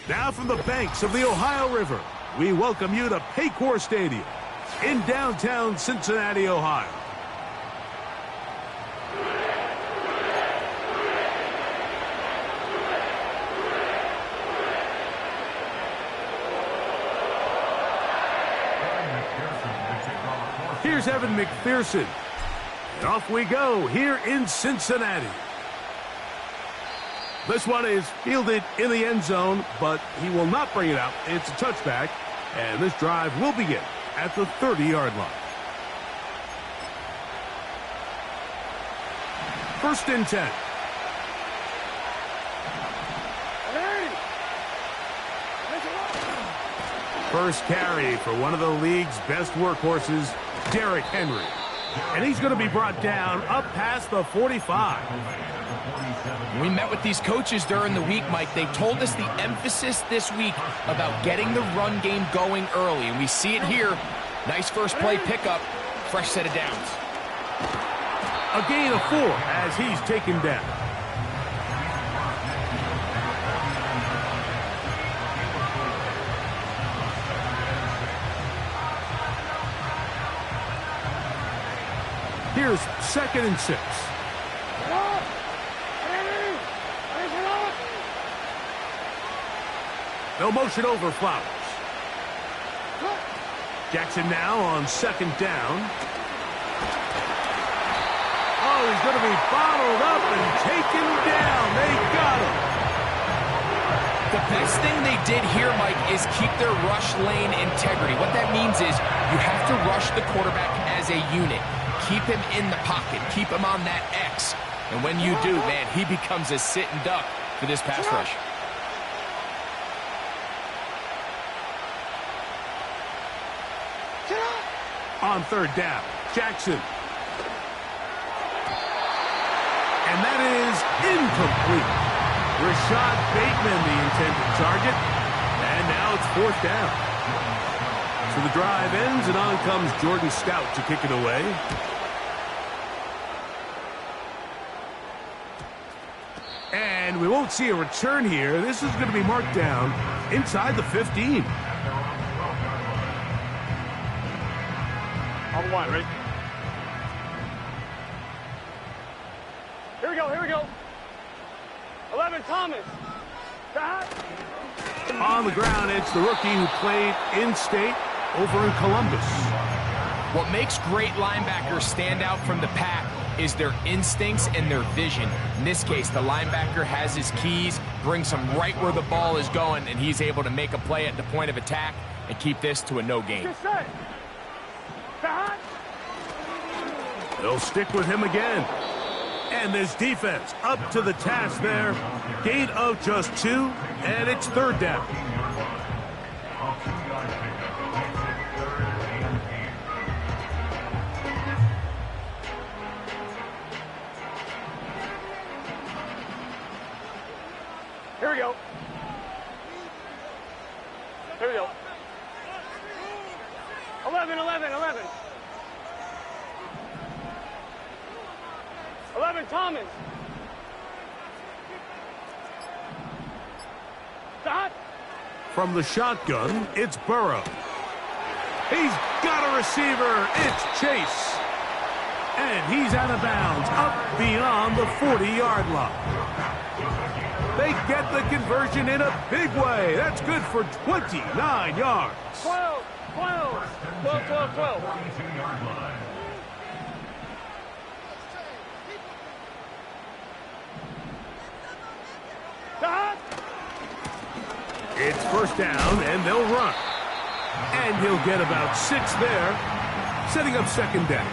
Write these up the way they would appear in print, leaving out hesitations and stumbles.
Now from the banks of the Ohio River, we welcome you to Paycor Stadium in downtown Cincinnati, Ohio. Here's Evan McPherson. And off we go here in Cincinnati. This one is fielded in the end zone, but he will not bring it out. It's a touchback, and this drive will begin at the 30-yard line. First and 10. First carry for one of the league's best workhorses, Derrick Henry. And he's going to be brought down up past the 45. We met with these coaches during the week, Mike. They told us the emphasis this week about getting the run game going early, and we see it here. Nice first play pickup, fresh set of downs. A gain of 4 as he's taken down. Here's 2nd and 6. They'll motion over Flowers. Jackson now on 2nd down. Oh, he's going to be bottled up and taken down. They got him. The best thing they did here, Mike, is keep their rush lane integrity. What that means is you have to rush the quarterback as a unit. Keep him in the pocket. Keep him on that X. And when you do, man, he becomes a sitting duck for this pass rush. On 3rd down, Jackson. And that is incomplete. Rashad Bateman, the intended target. And now it's 4th down. So the drive ends, and on comes Jordan Stout to kick it away. And we won't see a return here. This is going to be marked down inside the 15. On the line, ready? Here we go, here we go. 11, Thomas. On the ground, it's the rookie who played in-state over in Columbus. What makes great linebackers stand out from the pack is their instincts and their vision. In this case, the linebacker has his keys, brings him right where the ball is going, and he's able to make a play at the point of attack and keep this to a no gain. They'll stick with him again. And this defense up to the task there. Gain of just 2, and it's 3rd down. Here we go. Here we go. 11, 11. 11, Thomas. Dot. From the shotgun, it's Burrow. He's got a receiver. It's Chase. And he's out of bounds, up beyond the 40-yard line. They get the conversion in a big way. That's good for 29 yards. 12, 12, 12, 12, 12. Dot. It's first down, and they'll run. And he'll get about 6 there, setting up second down.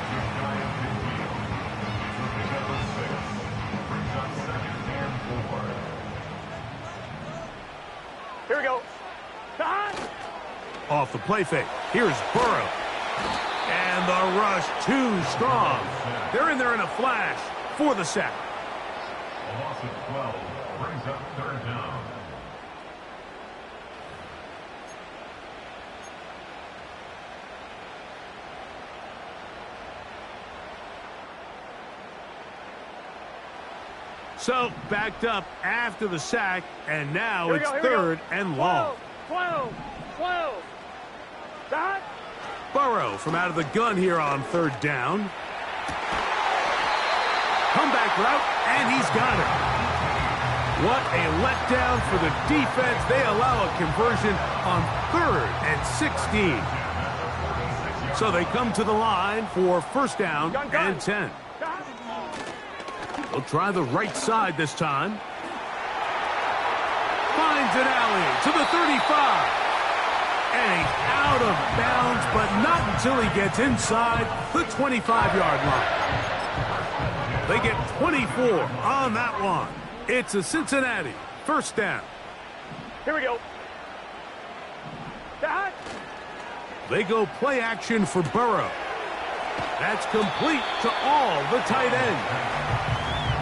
Here we go. Dot. Off the play fake, here's Burrow. And the rush too strong. They're in there in a flash for the sack. A loss of 12 brings up third down. So, backed up after the sack, and now it's third and long. 12, 12. Dot. Burrow from out of the gun here on third down. Comeback route, and he's got it. What a letdown for the defense. They allow a conversion on 3rd and 16. So they come to the line for first down and 10. They'll try the right side this time. Finds an alley to the 35. And he's out of bounds, but not until he gets inside the 25-yard line. They get 24 on that one. It's a Cincinnati first down. Here we go. Dot. They go play action for Burrow. That's complete to all the tight end.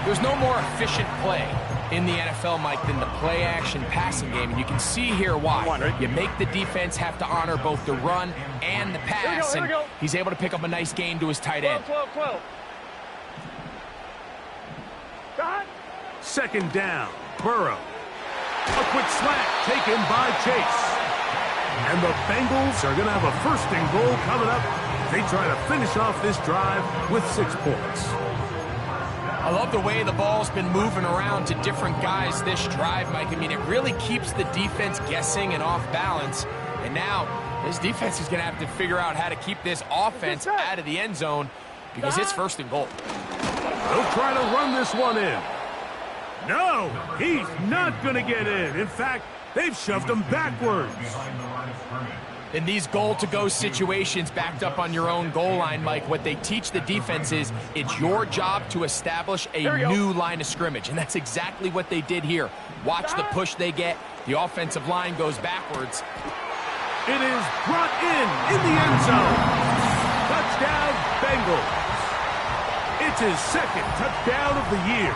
There's no more efficient play in the NFL, Mike, than the play-action passing game. And you can see here why. You make the defense have to honor both the run and the pass. Here we go. And he's able to pick up a nice gain to his tight end. 12, 12, 12. Dot. Second down, Burrow. A quick slant taken by Chase. And the Bengals are going to have a first and goal coming up. They try to finish off this drive with 6 points. I love the way the ball's been moving around to different guys this drive, Mike. I mean, it really keeps the defense guessing and off balance. And now this defense is going to have to figure out how to keep this offense out of the end zone because it's first and goal. They'll try to run this one in. No, he's not going to get in. In fact, they've shoved him backwards. In these goal-to-go situations backed up on your own goal line, Mike, what they teach the defense is it's your job to establish a new line of scrimmage, and that's exactly what they did here. Watch the push they get. The offensive line goes backwards. It is brought in the end zone. Touchdown, Bengals. It's his second touchdown of the year.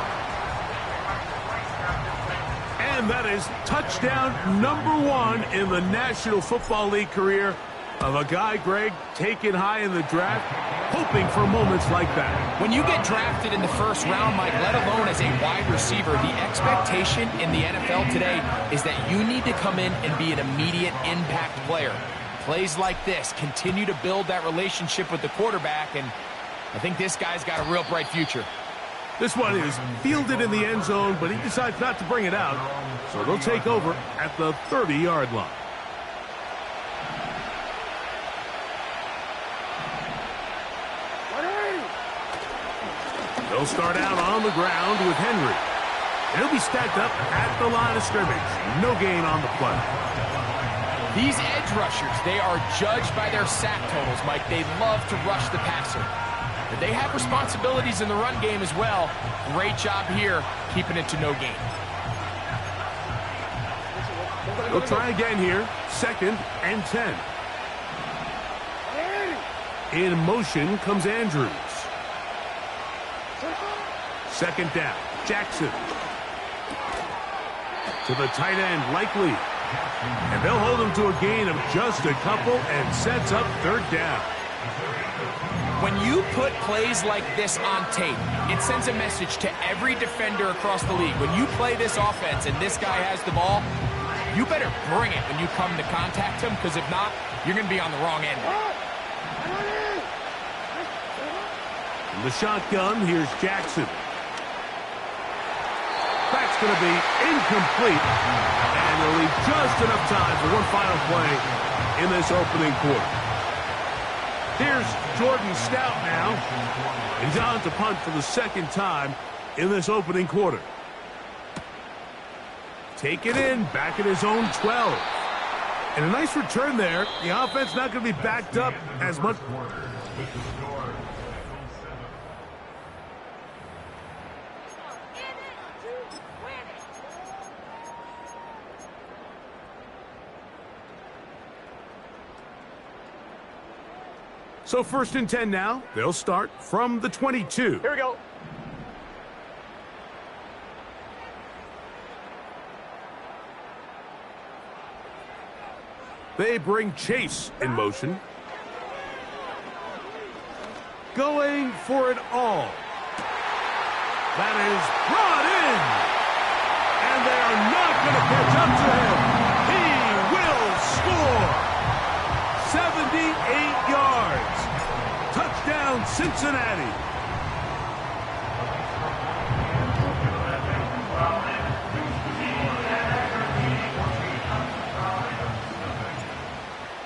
And that is touchdown number 1 in the National Football League career of a guy, Greg, taken high in the draft, hoping for moments like that. When you get drafted in the first round, Mike, let alone as a wide receiver, the expectation in the NFL today is that you need to come in and be an immediate impact player. Plays like this continue to build that relationship with the quarterback, and I think this guy's got a real bright future. This one is fielded in the end zone, but he decides not to bring it out. So they'll take over at the 30-yard line. They'll start out on the ground with Henry. He'll be stacked up at the line of scrimmage. No gain on the play. These edge rushers, they are judged by their sack totals, Mike. They love to rush the passer. But they have responsibilities in the run game as well. Great job here, keeping it to no gain. They'll try again here. Second and 10. In motion comes Andrews. Second down, Jackson. To the tight end, Likely. And they'll hold him to a gain of just a couple and sets up third down. When you put plays like this on tape, it sends a message to every defender across the league. When you play this offense and this guy has the ball, you better bring it when you come to contact him, because if not, you're going to be on the wrong end. In the shotgun, here's Jackson. That's going to be incomplete. And they'll leave just enough time for one final play in this opening quarter. Here's Jordan Stout now. He's on to punt for the second time in this opening quarter. Take it in, back at his own 12. And a nice return there. The offense not going to be backed up as much. So 1st and 10 now. They'll start from the 22. Here we go. They bring Chase in motion. Going for it all. That is brought in. And they are not going to catch up to him. He will score. 78 yards. Touchdown, Cincinnati.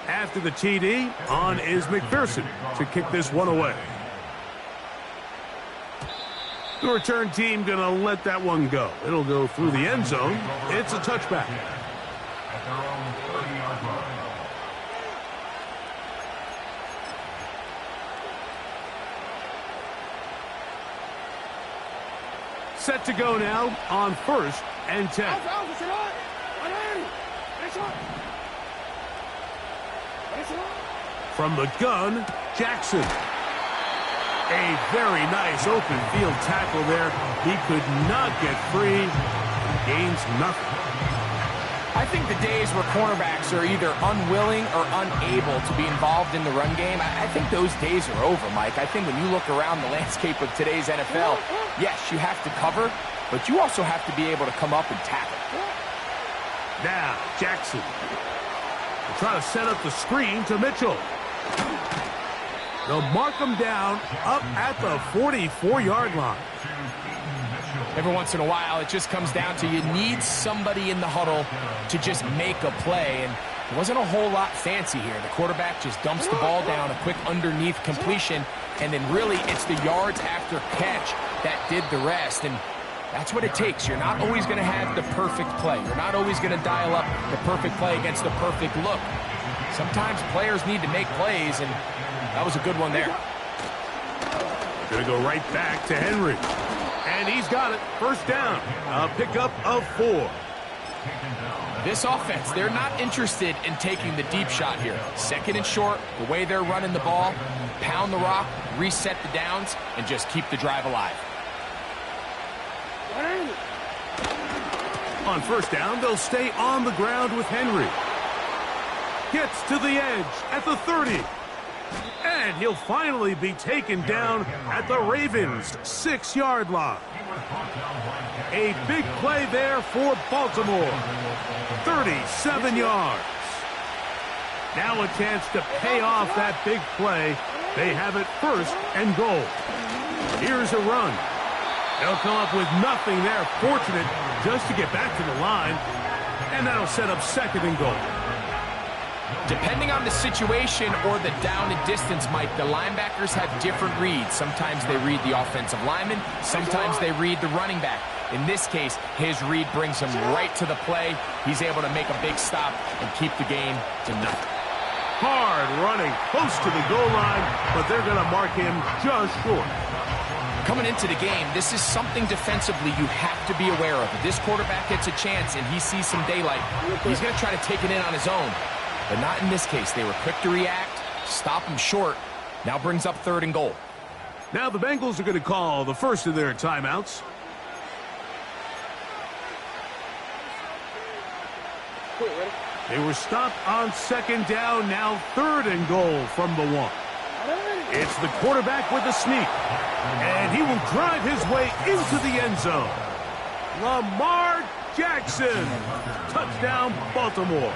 After the TD, on is McPherson to kick this one away. The return team going to let that one go. It'll go through the end zone. It's a touchback. At their own 30-yard line. Set to go now on 1st and 10. From the gun, Jackson. A very nice open field tackle there. He could not get free. Gains nothing. I think the days where cornerbacks are either unwilling or unable to be involved in the run game, I think those days are over, Mike. I think when you look around the landscape of today's NFL, yes, you have to cover, but you also have to be able to come up and tackle. Now, Jackson. They'll try to set up the screen to Mitchell. They'll mark him down up at the 44-yard line. Every once in a while, it just comes down to you need somebody in the huddle to just make a play, and it wasn't a whole lot fancy here. The quarterback just dumps the ball down, a quick underneath completion, and then really it's the yards after catch that did the rest, and that's what it takes. You're not always going to have the perfect play. You're not always going to dial up the perfect play against the perfect look. Sometimes players need to make plays, and that was a good one there. Going to go right back to Henry. And he's got it. First down. A pickup of 4. This offense, they're not interested in taking the deep shot here. 2nd and short, the way they're running the ball, pound the rock, reset the downs, and just keep the drive alive. On 1st down, they'll stay on the ground with Henry. Gets to the edge at the 30. And he'll finally be taken down at the Ravens' 6-yard line. A big play there for Baltimore. 37 yards. Now a chance to pay off that big play. They have it 1st and goal. Here's a run. They'll come up with nothing there. Fortunate just to get back to the line. And that'll set up 2nd and goal. Depending on the situation or the down and distance, Mike, the linebackers have different reads. Sometimes they read the offensive lineman. Sometimes they read the running back. In this case, his read brings him right to the play. He's able to make a big stop and keep the game to nothing. Hard running close to the goal line, but they're going to mark him just short. Coming into the game, this is something defensively you have to be aware of. If this quarterback gets a chance and he sees some daylight, he's going to try to take it in on his own. But not in this case. They were quick to react, stop him short. Now brings up 3rd and goal. Now the Bengals are going to call the first of their timeouts. They were stopped on 2nd down, now 3rd and goal from the 1. It's the quarterback with the sneak. And he will drive his way into the end zone. Lamar Jackson. Touchdown, Baltimore.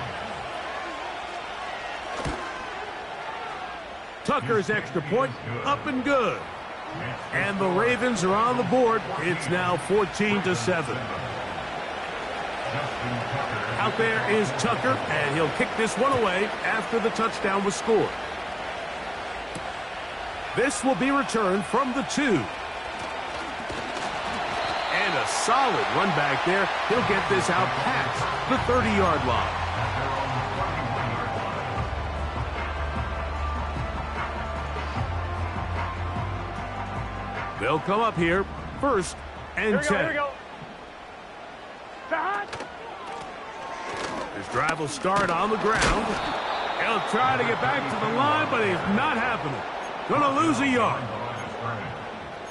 Tucker's extra point, up and good. And the Ravens are on the board. It's now 14-7. Out there is Tucker, and he'll kick this one away after the touchdown was scored. This will be returned from the 2. And a solid run back there. He'll get this out past the 30-yard line. They'll come up here, 1st and 10. Here we go. His drive will start on the ground. He'll try to get back to the line, but it's not happening. Gonna lose a yard.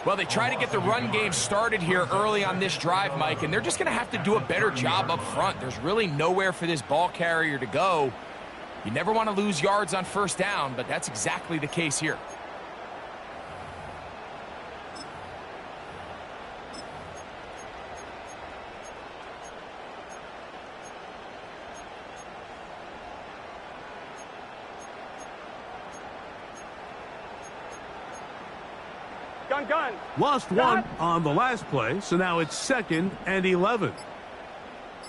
Well, they try to get the run game started here early on this drive, Mike, and they're just going to have to do a better job up front. There's really nowhere for this ball carrier to go. You never want to lose yards on 1st down, but that's exactly the case here. Gun. Lost one on the last play, so now it's 2nd and 11.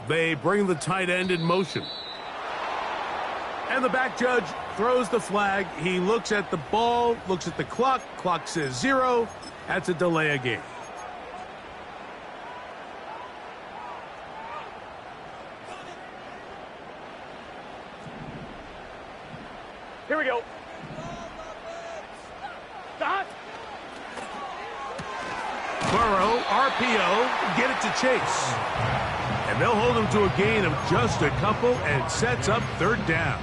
They bring the tight end in motion. And the back judge throws the flag. He looks at the ball, looks at the clock. Clock says 0. That's a delay of game. Here we go. Burrow, RPO, get it to Chase. And they'll hold him to a gain of just a couple and sets up 3rd down.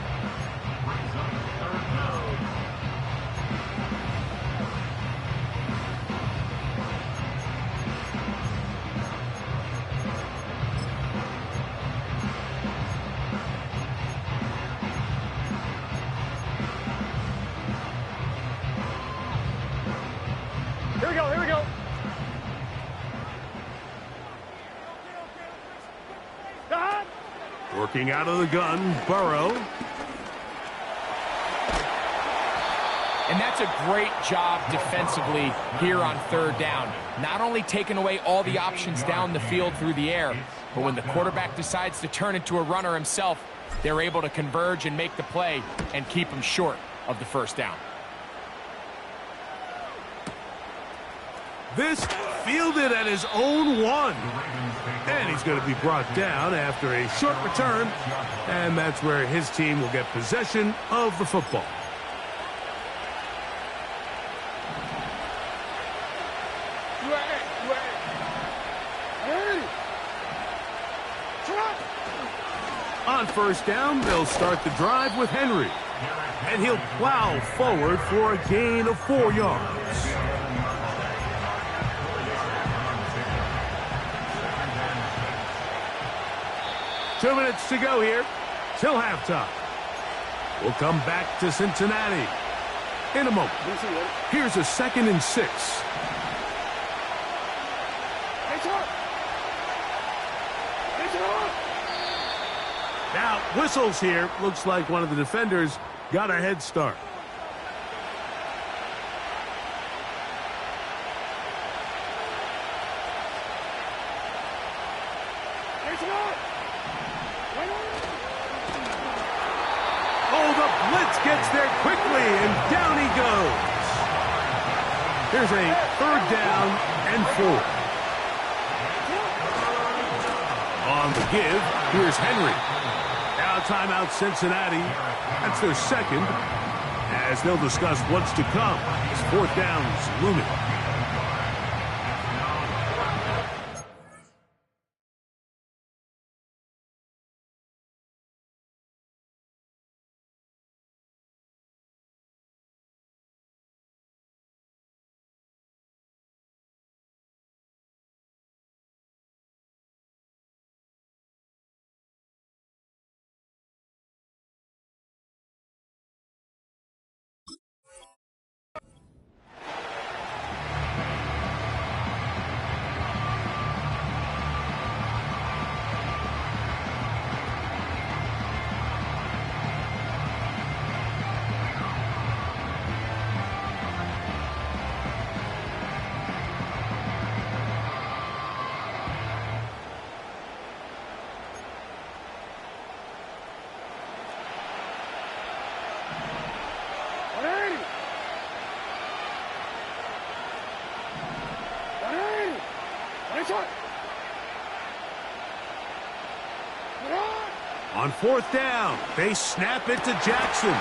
Here we go. Working out of the gun, Burrow. And that's a great job defensively here on 3rd down. Not only taking away all the options down the field through the air, but when the quarterback decides to turn into a runner himself, they're able to converge and make the play and keep him short of the 1st down. This fielded at his own 1. And he's going to be brought down after a short return. And that's where his team will get possession of the football. On 1st down, they'll start the drive with Henry. And he'll plow forward for a gain of 4 yards. Two minutes to go here till halftime. We'll come back to Cincinnati in a moment. Here's a 2nd and 6. Now, whistles here. Looks like one of the defenders got a head start. Oh, the blitz gets there quickly, and down he goes. Here's a 3rd down and 4. On the give, here's Henry. Now timeout Cincinnati. That's their 2nd, as they'll discuss what's to come. As 4th down's looming. On fourth down, they snap it to Jackson.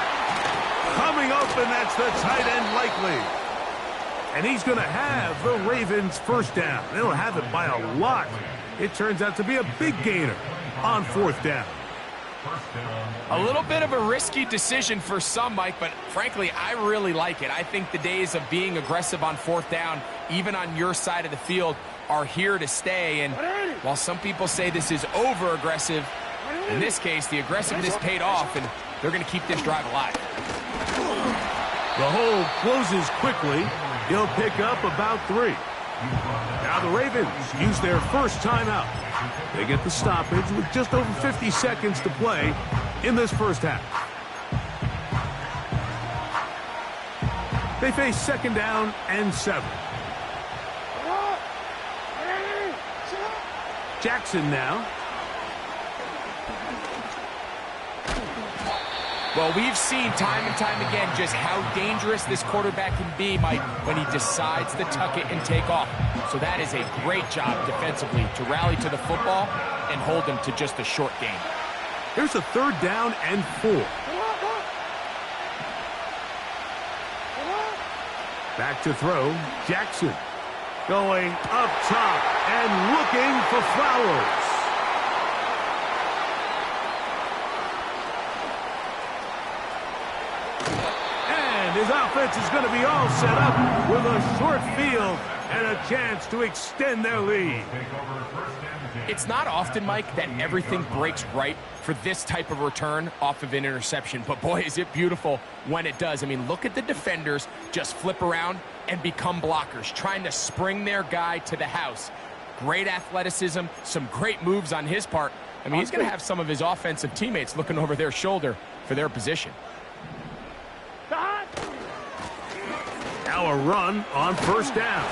Coming open, that's the tight end likely. And he's going to have the Ravens first down. They'll have it by a lot. It turns out to be a big gainer on fourth down. A little bit of a risky decision for some, Mike, but frankly, I really like it. I think the days of being aggressive on fourth down, even on your side of the field, are here to stay. And while some people say this is over-aggressive, in this case, the aggressiveness paid off, and they're going to keep this drive alive. The hole closes quickly. He'll pick up about 3. Now the Ravens use their first timeout. They get the stoppage with just over 50 seconds to play in this first half. They face second down and 7. Jackson now. Well, we've seen time and time again just how dangerous this quarterback can be, Mike, when he decides to tuck it and take off. So that is a great job defensively to rally to the football and hold him to just a short game. Here's a third down and 4. Back to throw, Jackson. Going up top and looking for Flowers. His offense is going to be all set up with a short field and a chance to extend their lead. It's not often, Mike, that everything breaks right for this type of return off of an interception. But, boy, is it beautiful when it does. I mean, look at the defenders just flip around and become blockers, trying to spring their guy to the house. Great athleticism, some great moves on his part. I mean, he's going to have some of his offensive teammates looking over their shoulder for their position. Now a run on first down.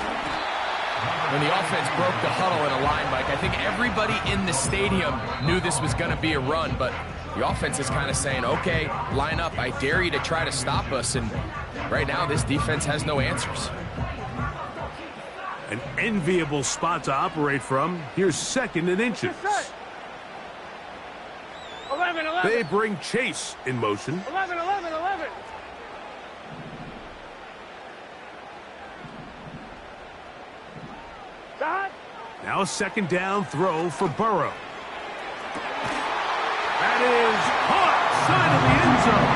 When the offense broke the huddle in a line, Mike, I think everybody in the stadium knew this was going to be a run, but the offense is kind of saying, okay, line up, I dare you to try to stop us, and right now this defense has no answers. An enviable spot to operate from. Here's second and inches. 11. They bring Chase in motion. 11. Now a second down throw for Burrow. That is caught side of the end zone.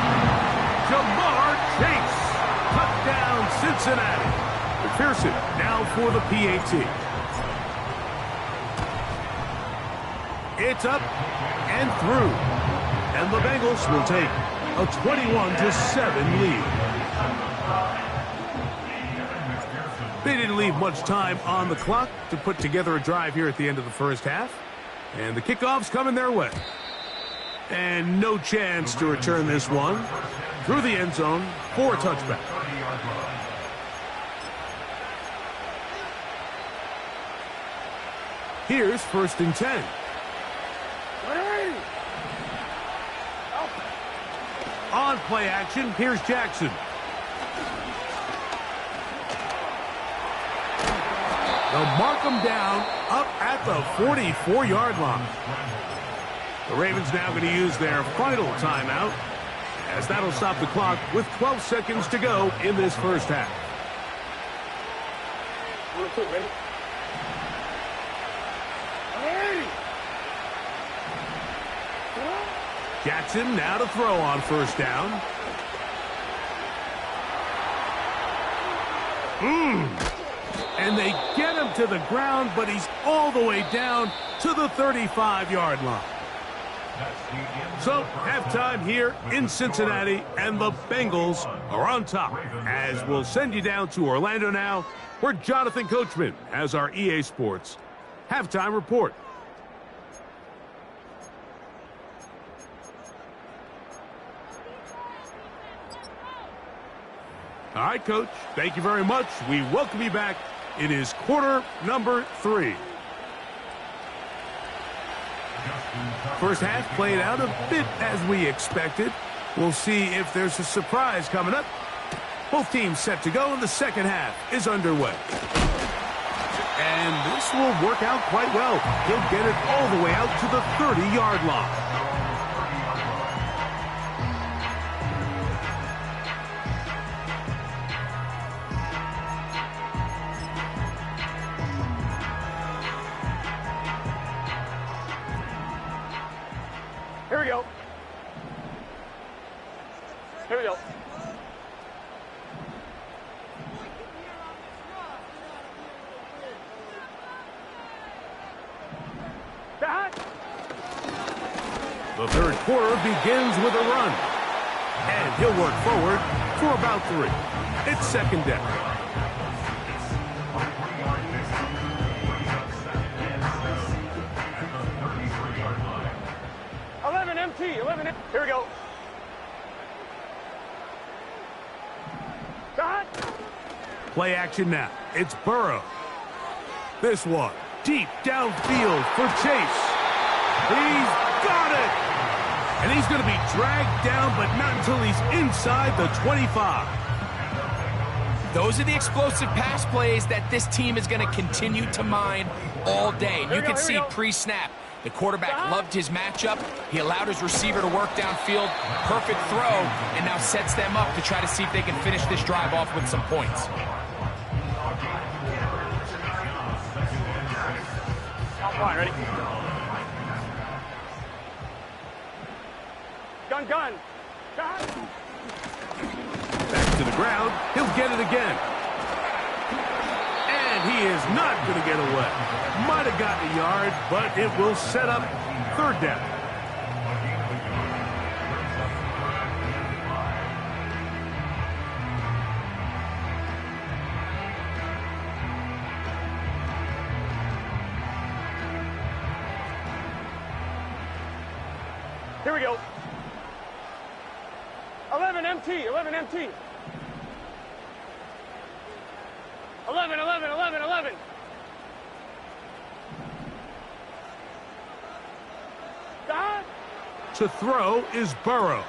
Jamar Chase. Touchdown Cincinnati. McPherson now for the PAT. It's up and through. And the Bengals will take a 21-7 lead. They didn't leave much time on the clock to put together a drive here at the end of the first half. And the kickoff's coming their way. And no chance to return this one through the end zone for a touchback. Here's first and 10. On play action, here's Jackson. They'll mark them down up at the 44-yard line. The Ravens now going to use their final timeout, as that'll stop the clock with 12 seconds to go in this first half. Jackson now to throw on first down. And they get him to the ground, but he's all the way down to the 35-yard line. So, halftime here in Cincinnati, and the Bengals are on top. As we'll send you down to Orlando now, where Jonathan Coachman has our EA Sports halftime report. All right, Coach, thank you very much. We welcome you back. It is quarter number 3. First half played out a bit as we expected. We'll see if there's a surprise coming up. Both teams set to go, and the second half is underway. And this will work out quite well. He'll get it all the way out to the 30-yard line. Here we go. Here we go. The third quarter begins with a run. And he'll work forward for about 3. It's second down. 11 MT, 11 MT. Here we go. Got. Play action now. It's Burrow. This one deep downfield for Chase. He's got it. And he's going to be dragged down, but not until he's inside the 25. Those are the explosive pass plays that this team is going to continue to mine all day. And you can see pre-snap, the quarterback loved his matchup. He allowed his receiver to work downfield. Perfect throw, and now sets them up to try to see if they can finish this drive off with some points. Line, ready? Gun, gun. Gun. Back to the ground. He'll get it again. And he is not going to get away. Might have gotten a yard, but it will set up third down. Here we go. 11 MT, 11 MT. 11, 11, 11, 11. Got. To throw is Burrow.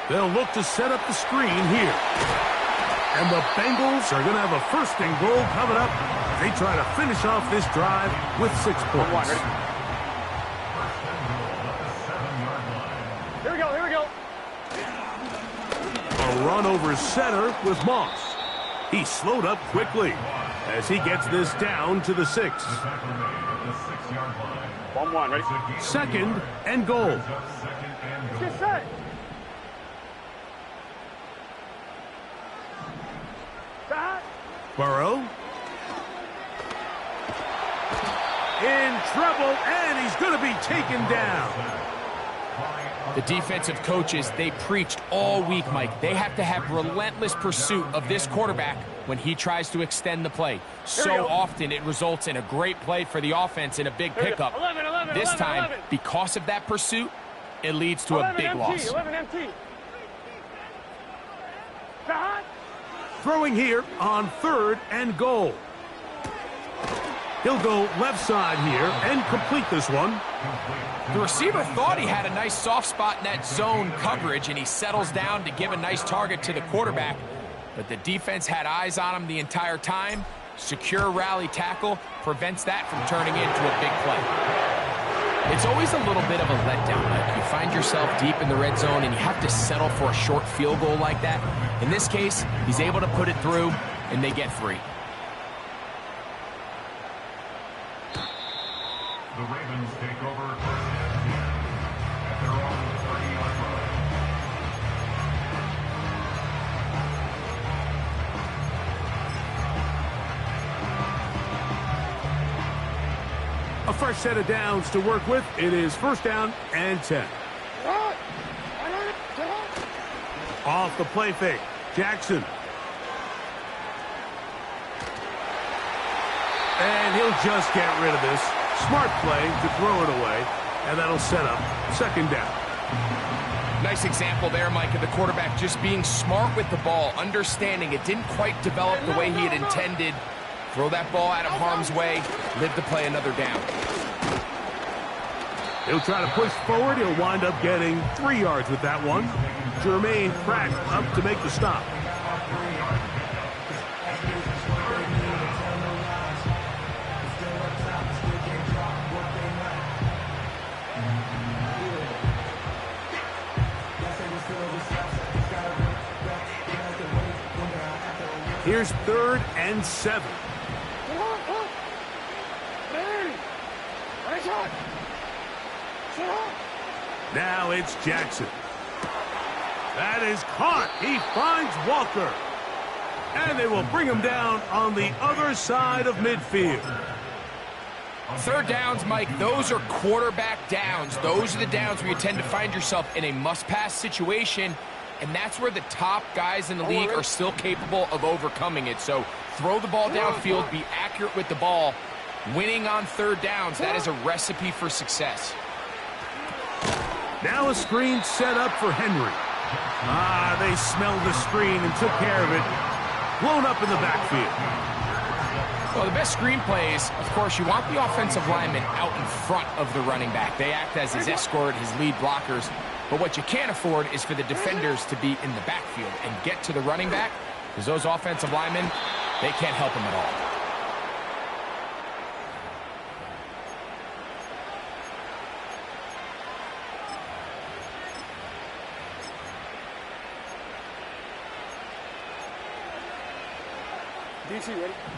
They'll look to set up the screen here. And the Bengals are going to have a first and goal coming up. They try to finish off this drive with 6 points. Here we go, here we go. A run over center with Moss. He slowed up quickly as he gets this down to the 6. 1-1, ready? Second and goal. Let's get set. Got. Burrow. In trouble, and he's going to be taken down. The defensive coaches, they preached all week, Mike. They have to have relentless pursuit of this quarterback when he tries to extend the play. So often it results in a great play for the offense and a big pickup. 11, this 11, time, 11. because of that pursuit, it leads to a big MT, loss. 11 MT. Got. Throwing here on third and goal. He'll go left side here and complete this one. The receiver thought he had a nice soft spot in that zone coverage, and he settles down to give a nice target to the quarterback. But the defense had eyes on him the entire time. Secure rally tackle prevents that from turning into a big play. It's always a little bit of a letdown. Like you find yourself deep in the red zone, and you have to settle for a short field goal like that. In this case, he's able to put it through, and they get 3. The Ravens take over at their own 30-yard line. A fresh set of downs to work with. It is first down and 10. Off the play fake. Jackson. And he'll just get rid of this. Smart play to throw it away, and that'll set up second down. Nice example there, Mike, of the quarterback just being smart with the ball, understanding it didn't quite develop the way he had intended. Throw that ball out of harm's way, live to play another down. He'll try to push forward. He'll wind up getting 3 yards with that one. Jermaine Pratt up to make the stop. Here's 3rd and 7. Now it's Jackson. That is caught. He finds Walker. And they will bring him down on the other side of midfield. 3rd downs, Mike, those are quarterback downs. Those are the downs where you tend to find yourself in a must-pass situation, and that's where the top guys in the league are still capable of overcoming it. So throw the ball downfield, be accurate with the ball. Winning on 3rd downs, that is a recipe for success. Now a screen set up for Henry. They smelled the screen and took care of it. Blown up in the backfield. Well, the best screen plays, of course, you want the offensive lineman out in front of the running back. They act as his escort, his lead blockers. But what you can't afford is for the defenders to be in the backfield and get to the running back, because those offensive linemen, they can't help him at all.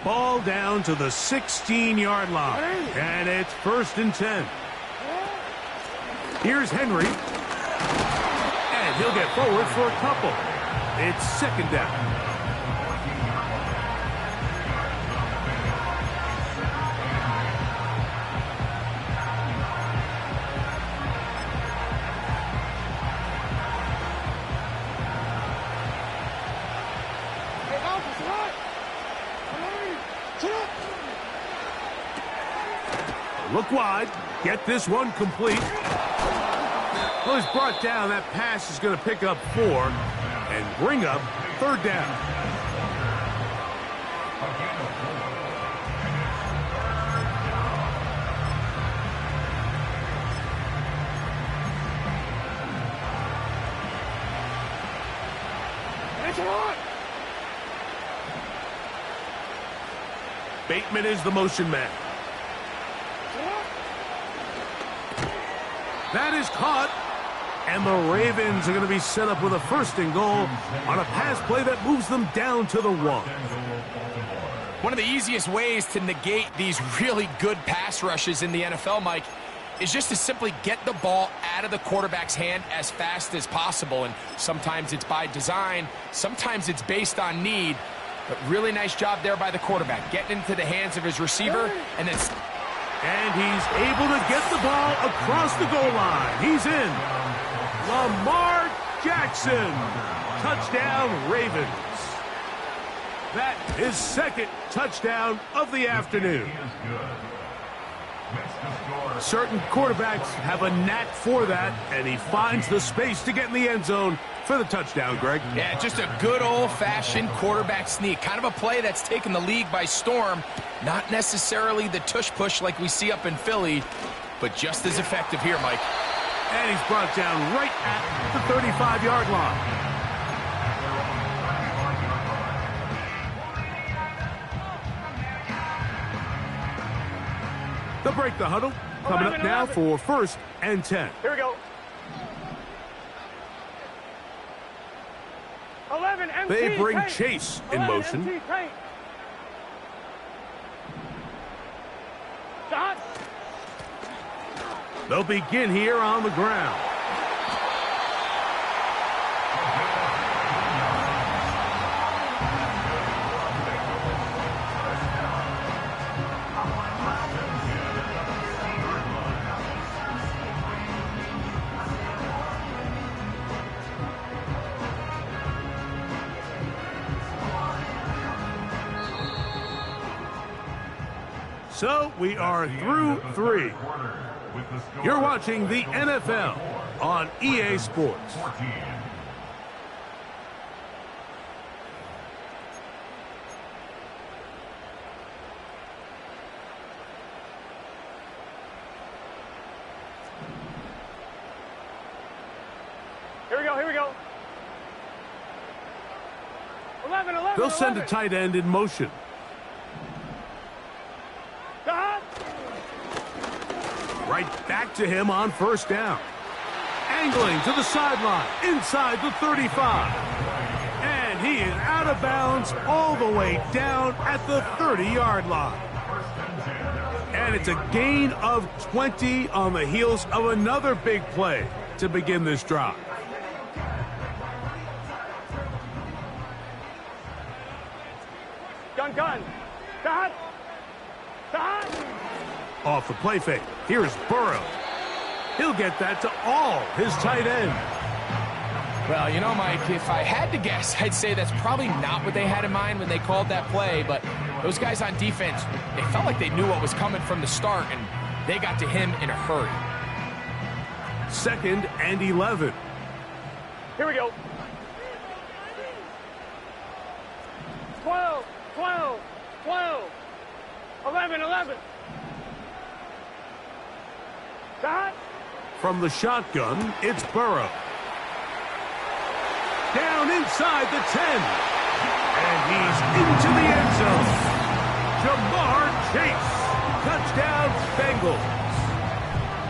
Ball down to the 16-yard line. And it's 1st and 10. Here's Henry. And he'll get forward for a couple. It's 2nd down. Look wide. Get this one complete. Well, he's brought down. That pass is going to pick up 4 and bring up 3rd down. Bateman is the motion man. That is caught. And the Ravens are going to be set up with a 1st and goal on a pass play that moves them down to the 1. One of the easiest ways to negate these really good pass rushes in the NFL, Mike, is just to simply get the ball out of the quarterback's hand as fast as possible. And sometimes it's by design, sometimes it's based on need. But really nice job there by the quarterback, getting into the hands of his receiver and then... And he's able to get the ball across the goal line. He's in. Lamar Jackson. Touchdown, Ravens. That is 2nd touchdown of the afternoon. Certain quarterbacks have a knack for that, and he finds the space to get in the end zone for the touchdown, Greg. Yeah, just a good old-fashioned quarterback sneak. Kind of a play that's taken the league by storm. Not necessarily the tush-push like we see up in Philly, but just as effective here, Mike. And he's brought down right at the 35-yard line. They'll break the huddle. Coming up now for 1st and 10. Here we go. 11 MT They bring paint. Chase in motion. MT paint. Dot. They'll begin here on the ground. So we are through 3. You're watching the NFL on EA Sports. Here we go, here we go. 11. They'll send a tight end in motion. Dot. Right back to him on 1st down. Angling to the sideline, inside the 35. And he is out of bounds all the way down at the 30-yard line. And it's a gain of 20 on the heels of another big play to begin this drive. Gun. Cut. Off the play fake. Here's Burrow. He'll get that to all his tight end. Well, you know, Mike, if I had to guess, I'd say that's probably not what they had in mind when they called that play, but those guys on defense, they felt like they knew what was coming from the start, and they got to him in a hurry. 2nd and 11. Here we go. 12. 11. Cut. From the shotgun, it's Burrow. Down inside the 10. And he's into the end zone. Jamar Chase. Touchdown, Bengals.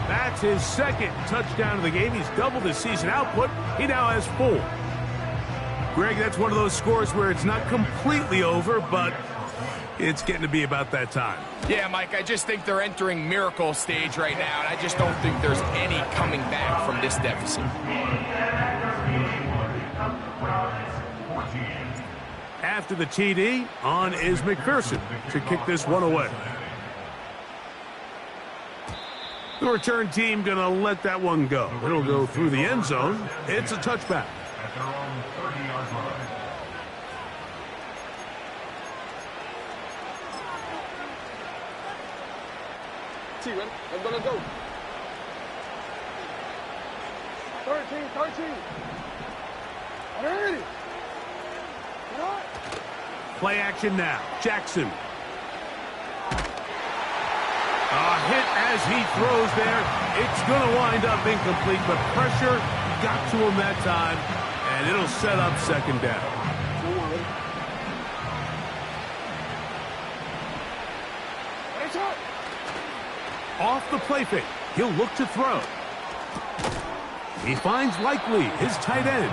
That's his 2nd touchdown of the game. He's doubled his season output. He now has 4. Greg, that's one of those scores where it's not completely over, but it's getting to be about that time. Yeah, Mike, I just think they're entering miracle stage right now, and I just don't think there's any coming back from this deficit. After the TD, on is McPherson to kick this one away. The return team going to let that one go. It'll go through the end zone. It's a touchback. At their own 30-yard line. See, man. I'm gonna go. 13. Alrighty. Play action now. Jackson. A hit as he throws there. It's going to wind up incomplete, but pressure got to him that time, and it'll set up 2nd down. Off the play fake. He'll look to throw. He finds Likely, his tight end.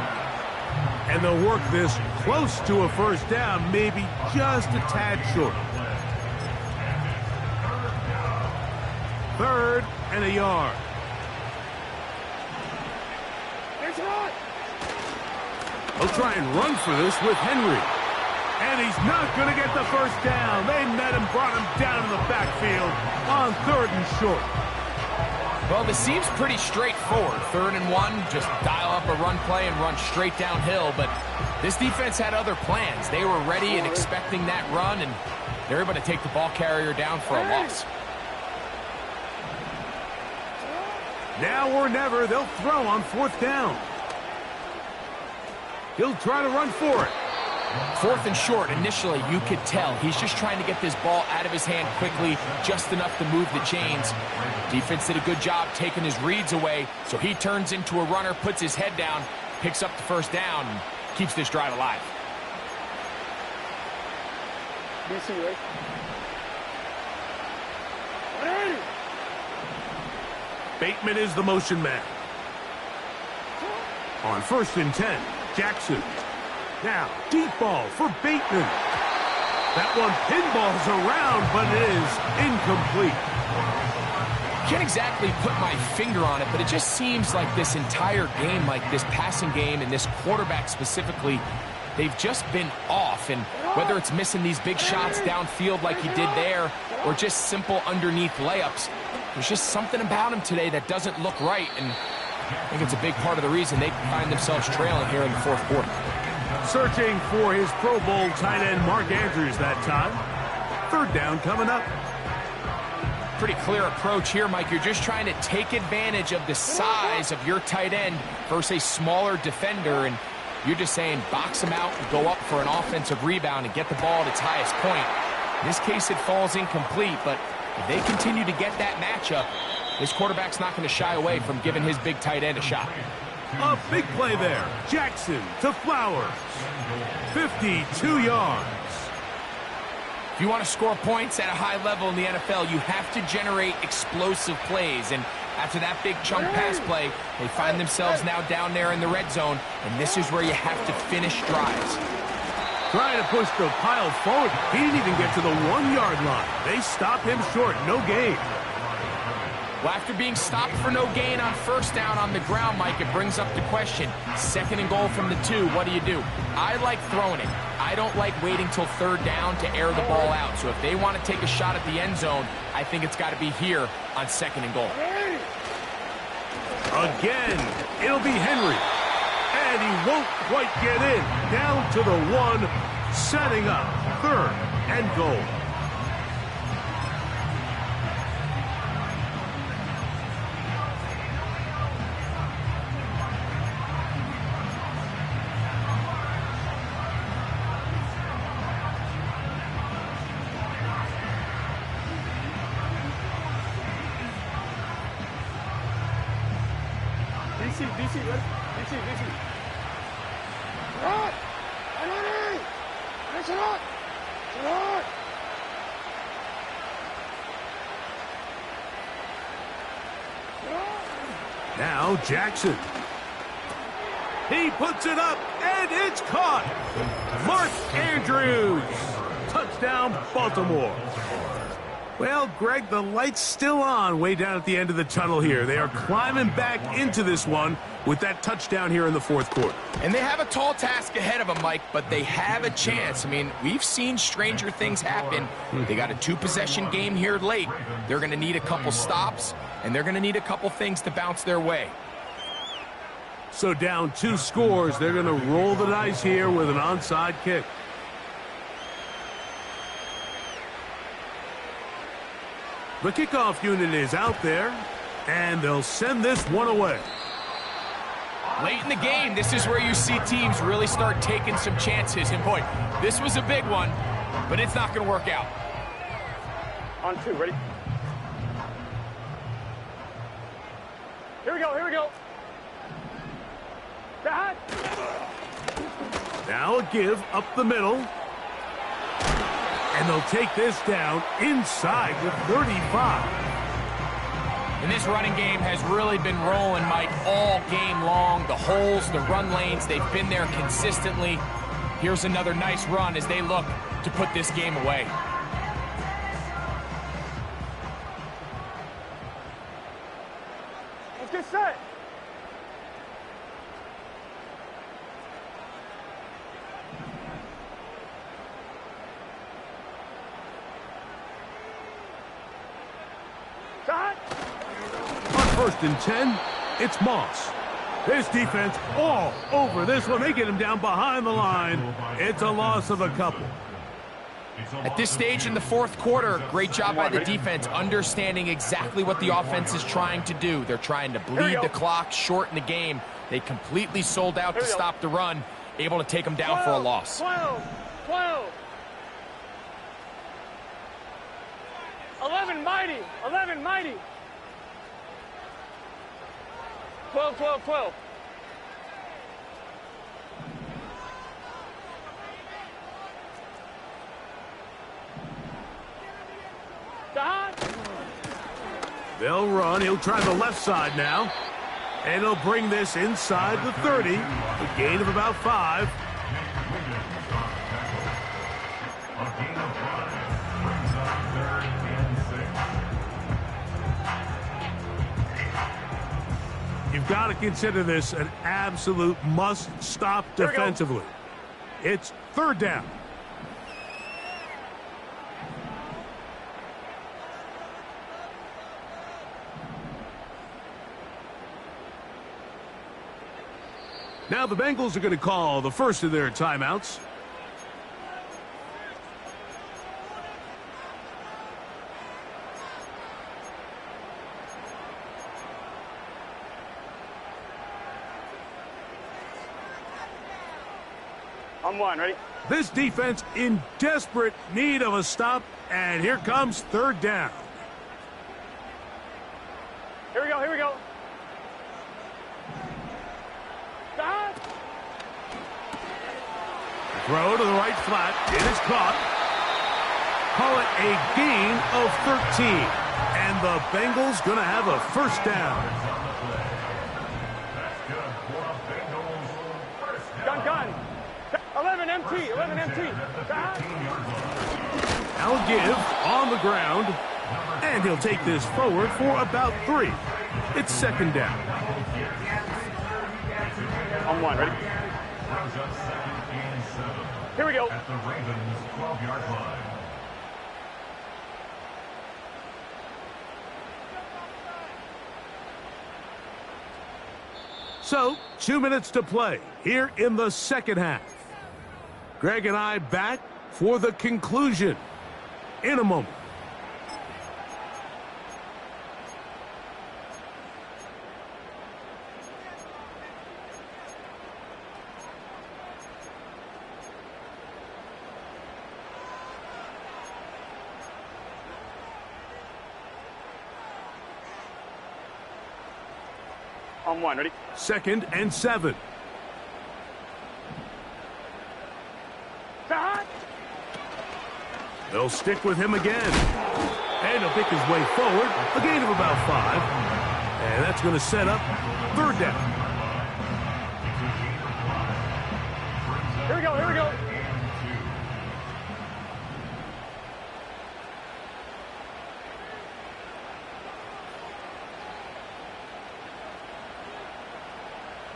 And they'll work this close to a 1st down, maybe just a tad short. 3rd and a yard. He'll try and run for this with Henry. And he's not going to get the 1st down. They met him, brought him down in the backfield on 3rd and short. Well, this seems pretty straightforward. 3rd and 1, just dial up a run play and run straight downhill. But this defense had other plans. They were ready and expecting that run, and they're able to take the ball carrier down for a loss. Now or never, they'll throw on 4th down. He'll try to run for it. 4th and short, initially, you could tell. He's just trying to get this ball out of his hand quickly, just enough to move the chains. Defense did a good job taking his reads away, so he turns into a runner, puts his head down, picks up the 1st down, and keeps this drive alive. DC, right? Bateman is the motion man. On 1st and 10, Jackson. Now, deep ball for Bateman. That one pinballs around, but it is incomplete. Can't exactly put my finger on it, but it just seems like this entire game, like this passing game and this quarterback specifically, they've just been off. And whether it's missing these big shots downfield like he did there or just simple underneath layups, there's just something about him today that doesn't look right. And I think it's a big part of the reason they find themselves trailing here in the 4th quarter. Searching for his Pro Bowl tight end Mark Andrews that time. 3rd down coming up. Pretty clear approach here, Mike. You're just trying to take advantage of the size of your tight end versus a smaller defender, and you're just saying box him out and go up for an offensive rebound and get the ball at its highest point. In this case, it falls incomplete, but if they continue to get that matchup, this quarterback's not going to shy away from giving his big tight end a shot. A big play there. Jackson to Flowers. 52 yards. If you want to score points at a high level in the NFL, you have to generate explosive plays. And after that big chunk pass play, they find themselves now down there in the red zone, and this is where you have to finish drives. Trying to push the pile forward. He didn't even get to the 1-yard line. They stop him short. No gain. Well, after being stopped for no gain on first down on the ground, Mike, it brings up the question. 2nd and goal from the 2, what do? I like throwing it. I don't like waiting till 3rd down to air the ball out. So if they want to take a shot at the end zone, I think it's got to be here on 2nd and goal. Again, it'll be Henry. And he won't quite get in. Down to the 1, setting up 3rd and goal. DC, ready? DC. Right! Ready! Nice and up! Now Jackson. He puts it up, and it's caught. Mark Andrews. Touchdown, Baltimore. Well, Greg, the light's still on way down at the end of the tunnel here. They are climbing back into this one with that touchdown here in the 4th quarter. And they have a tall task ahead of them, Mike, but they have a chance. I mean, we've seen stranger things happen. They got a 2-possession game here late. They're going to need a couple stops, and they're going to need a couple things to bounce their way. So down 2 scores, they're going to roll the dice here with an onside kick. The kickoff unit is out there, and they'll send this one away. Late in the game, this is where you see teams really start taking some chances. And boy, this was a big one, but it's not going to work out. On 2, ready? Here we go. That. Now a give up the middle. And they'll take this down inside the 35. And this running game has really been rolling, Mike, all game long. The holes, the run lanes, they've been there consistently. Here's another nice run as they look to put this game away. Let's get set. On 1st and 10, it's Moss. This defense all over this one. They get him down behind the line. It's a loss of a couple. At this stage in the 4th quarter, great job by the defense understanding exactly what the offense is trying to do. They're trying to bleed the clock, shorten the game. They completely sold out to stop the run, able to take them down for a loss. 12. 11 mighty. 12. They'll run. He'll try the left side now. And he'll bring this inside the 30. A gain of about 5. You've got to consider this an absolute must-stop defensively. It's 3rd down. Now the Bengals are going to call the first of their timeouts. On 1, ready? This defense in desperate need of a stop, and here comes 3rd down. Here we go. Stop. Throw to the right flat. It is caught. Call it a gain of 13. And the Bengals going to have a 1st down. Gun. 11 MT. 11 MT. Now give on the ground, and he'll take this forward for about 3. It's second down. On 1, ready? Brings up 2nd and 7. Here we go. At the Ravens' 12-yard line. So, 2 minutes to play here in the second half. Greg and I back for the conclusion in a moment. On 1, ready? 2nd and 7. Stop! They'll stick with him again. And he'll pick his way forward, a gain of about 5. And that's going to set up 3rd down. Here we go, here we go.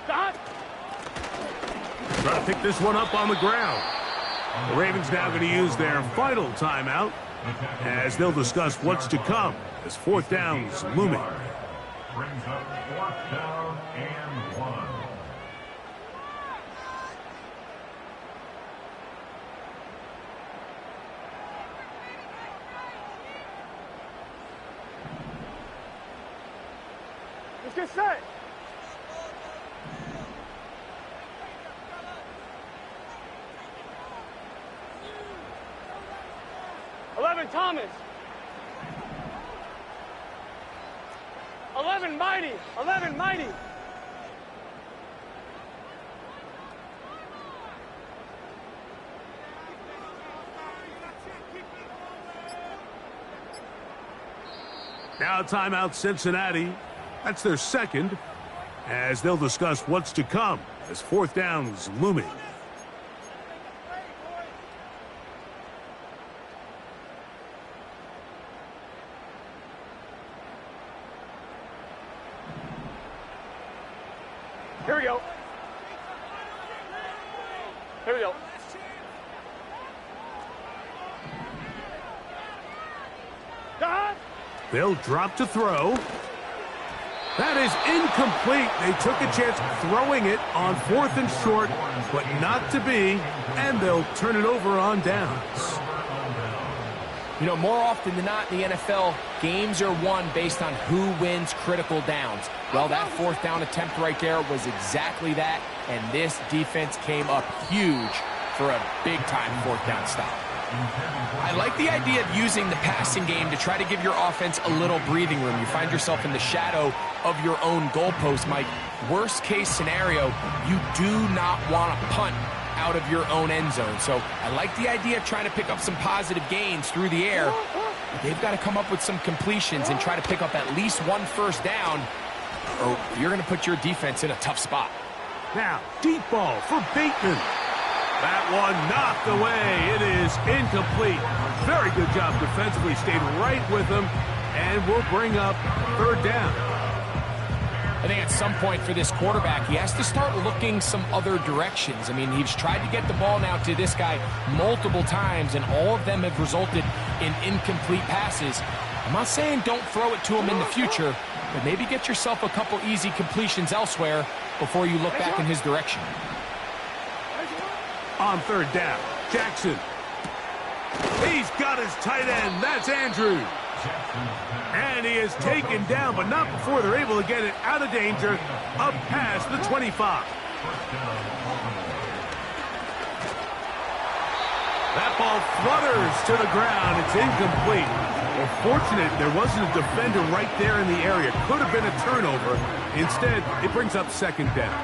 Stop! Trying to pick this one up on the ground. The Ravens now going to use their final timeout as they'll discuss what's to come as 4th down's looming. Brings up 4th down and 1. Let's get set. Thomas. 11 mighty. 11 mighty. Now timeout Cincinnati. That's their 2nd as they'll discuss what's to come as 4th down's looming. Here we go. Here we go. Stop! They'll drop to throw. That is incomplete. They took a chance throwing it on 4th and short, but not to be, and they'll turn it over on downs. You know, more often than not in the NFL, games are won based on who wins critical downs. Well, that 4th down attempt right there was exactly that, and this defense came up huge for a big-time 4th down stop. I like the idea of using the passing game to try to give your offense a little breathing room. You find yourself in the shadow of your own goalpost, Mike. Worst case scenario, you do not want to punt out of your own end zone. So I like the idea of trying to pick up some positive gains through the air. But they've got to come up with some completions and try to pick up at least 1 first down, or you're going to put your defense in a tough spot. Now, deep ball for Bateman. That one knocked away. It is incomplete. Very good job defensively. Stayed right with him, and will bring up 3rd down. I think at some point for this quarterback, he has to start looking some other directions. I mean, he's tried to get the ball now to this guy multiple times, and all of them have resulted in incomplete passes. I'm not saying don't throw it to him in the future, but maybe get yourself a couple easy completions elsewhere before you look back in his direction. On 3rd down, Jackson. He's got his tight end. That's Andrews. And he is taken down, but not before they're able to get it out of danger, up past the 25. That ball flutters to the ground. It's incomplete. Well, fortunate there wasn't a defender right there in the area. Could have been a turnover. Instead, it brings up 2nd down.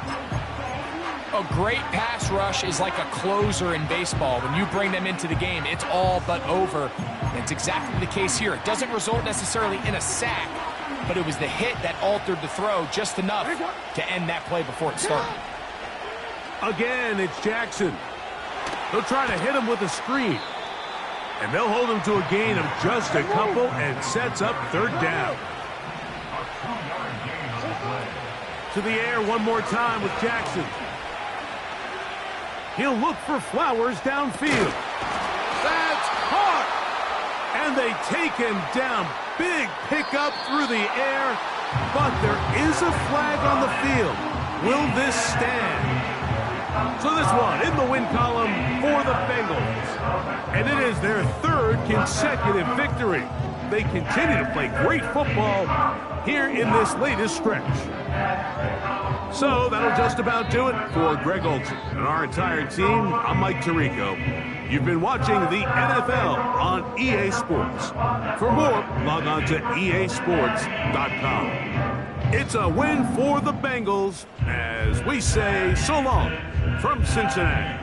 A great pass rush is like a closer in baseball. When you bring them into the game, it's all but over. And it's exactly the case here. It doesn't result necessarily in a sack, but it was the hit that altered the throw just enough to end that play before it started. Again, it's Jackson. They'll try to hit him with a screen. And they'll hold him to a gain of just a couple and sets up third down. To the air one more time with Jackson. He'll look for Flowers downfield. That's caught! And they take him down. Big pickup through the air, but there is a flag on the field. Will this stand? So this one in the win column for the Bengals. And it is their third consecutive victory. They continue to play great football here in this latest stretch. So that'll just about do it for Greg Olson and our entire team. I'm Mike Tirico. You've been watching the NFL on EA Sports. For more, log on to easports.com. It's a win for the Bengals as we say so long from Cincinnati.